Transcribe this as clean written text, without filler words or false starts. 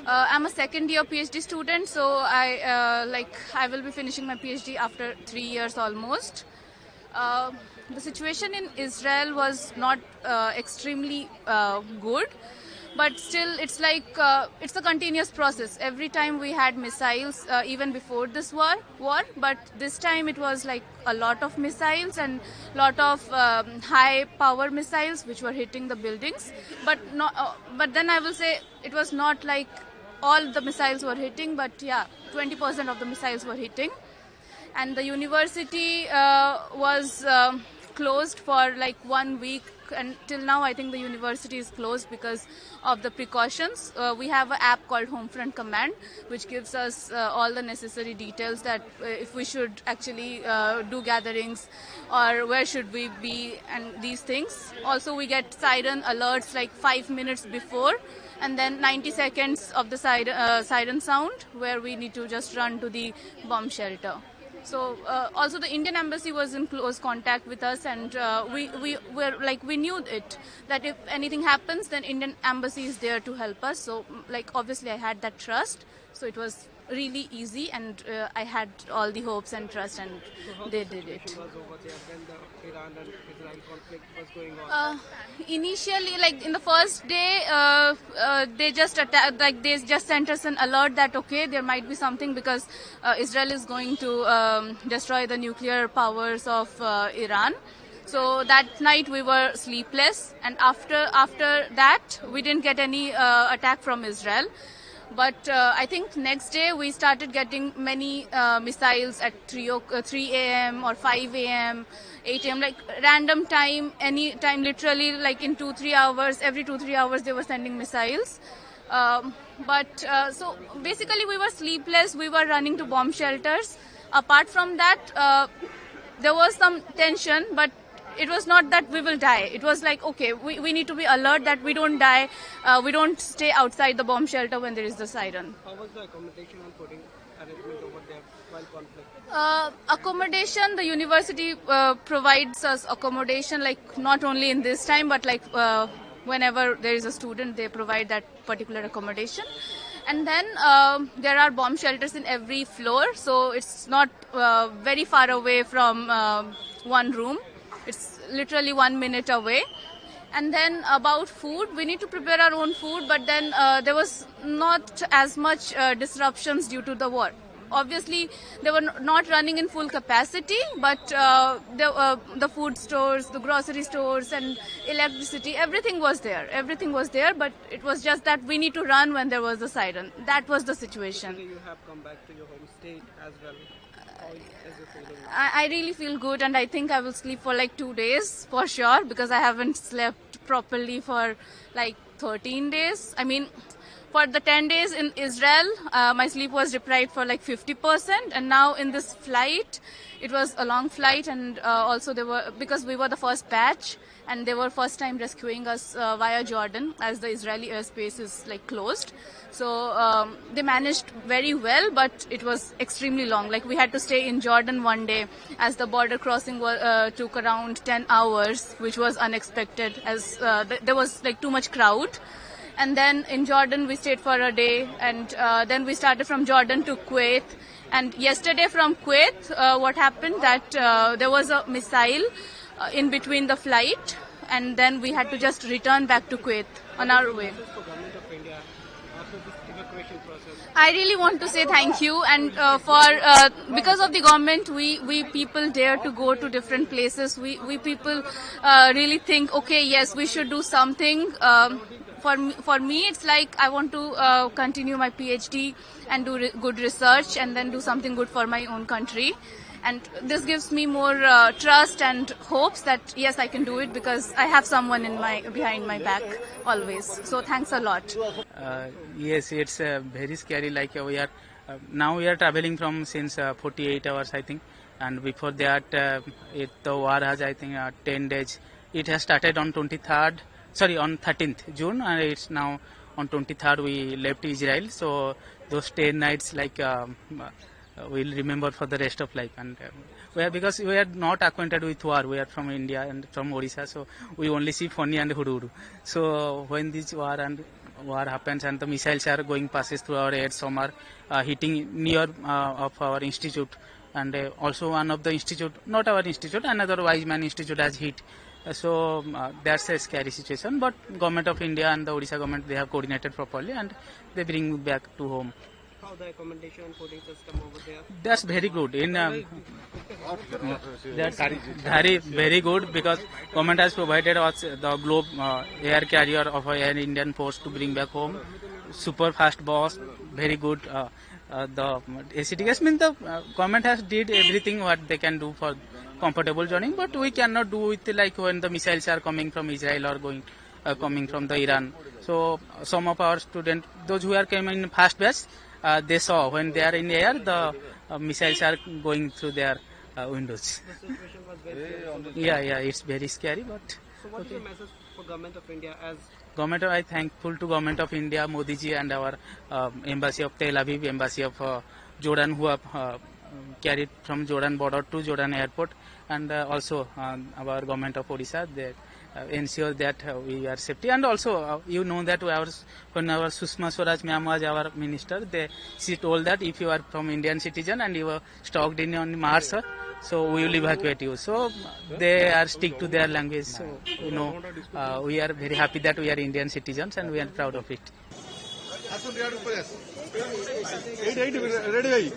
I'm a second year PhD student, so I will be finishing my PhD after 3 years almost. The situation in Israel was not extremely good, but still it's like it's a continuous process. Every time we had missiles, even before this war, but this time it was like a lot of missiles and lot of high power missiles which were hitting the buildings. But then I will say it was not like all the missiles were hitting, but yeah, 20% of the missiles were hitting. And the university was closed for like 1 week, and till now I think the university is closed because of the precautions. We have an app called Homefront Command which gives us all the necessary details that if we should actually do gatherings or where should we be and these things. Also we get siren alerts like 5 minutes before, and then 90 seconds of the siren sound where we need to just run to the bomb shelter. So also the Indian embassy was in close contact with us, and we knew it that if anything happens, then Indian embassy is there to help us. So like obviously I had that trust, so it was really easy, and I had all the hopes and trust, and they did it. Was over there when the Iran and Israel conflict was going on? Initially, like in the first day, they just attacked, like they just sent us an alert that okay, there might be something because Israel is going to destroy the nuclear powers of Iran. So that night we were sleepless, and after that we didn't get any attack from Israel. But I think next day we started getting many missiles at 3 a.m. or 5 a.m., 8 a.m., like random time, any time, literally like in 2-3 hours, every 2-3 hours they were sending missiles. So basically we were sleepless, we were running to bomb shelters. Apart from that, there was some tension, but it was not that we will die. It was like, okay, we need to be alert that we don't die. We don't stay outside the bomb shelter when there is the siren. How was the accommodation and fooding arrangement over there while conflict? Accommodation, the university provides us accommodation, like not only in this time, but like whenever there is a student, they provide that particular accommodation. And then there are bomb shelters in every floor, so it's not very far away from one room. It's literally 1 minute away. And then about food, we need to prepare our own food, but then there was not as much disruptions due to the war. Obviously, they were not running in full capacity, but the food stores, the grocery stores and electricity, everything was there. Everything was there, but it was just that we need to run when there was a siren. That was the situation. You have come back to your home state as well. I really feel good, and I think I will sleep for like 2 days for sure, because I haven't slept properly for like 13 days. I mean, for the 10 days in Israel, my sleep was deprived for like 50%, and now in this flight, it was a long flight, and also because we were the first batch, and they were first time rescuing us via Jordan, as the Israeli airspace is like closed. So they managed very well, but it was extremely long. Like we had to stay in Jordan 1 day, as the border crossing took around 10 hours, which was unexpected, as there was like too much crowd. And then in Jordan we stayed for a day, and then we started from Jordan to Kuwait. And yesterday from Kuwait, what happened that there was a missile in between the flight, and then we had to just return back to Kuwait on our way. I really want to say thank you, and because of the government, we people dare to go to different places. We people really think, okay, yes, we should do something. For me, it's like I want to continue my PhD and do good research, and then do something good for my own country. And this gives me more trust and hopes that yes, I can do it, because I have someone behind my back always. So thanks a lot. Yes, it's very scary. Like we are now we are traveling from since 48 hours, I think, and before that, the war has, I think, 10 days. It has started on 13th June, and it's now on 23rd we left Israel. So those 10 nights, like we'll remember for the rest of life. And because we are not acquainted with war, we are from India and from Odisha, so we only see Foni and Huduru. So when this war happens and the missiles are going passes through our heads, some are hitting near of our institute, and also one of the institute, not our institute, another Wise Man Institute has hit. So that's a scary situation, but Government of India and the Odisha government, they have coordinated properly and they bring back to home. How the accommodation and fooding system over there? That's very good. That's very good, because government has provided us the Globe air carrier of Air Indian Force to bring back home. Super fast bus, very good. The ACTS means the government has did everything what they can do for comfortable journey, but we cannot do it like when the missiles are coming from Israel or coming from the Iran. So some of our students, those who are coming in fast batch, they saw when they are in air, the missiles are going through their windows. The situation was very scary. Yeah, it's very scary, but So what is the message for Government of India as I thankful to Government of India, Modi ji, and our Embassy of Tel Aviv, Embassy of Jordan, who have carried from Jordan border to Jordan airport, and also our Government of Odisha, they ensure that we are safety. And also you know that when our Sushma Swaraj ma'am was our minister, she told that if you are from Indian citizen and you are stocked in on Mars, so we will evacuate you. So they are stick to their language. So you know, we are very happy that we are Indian citizens and we are proud of it. ready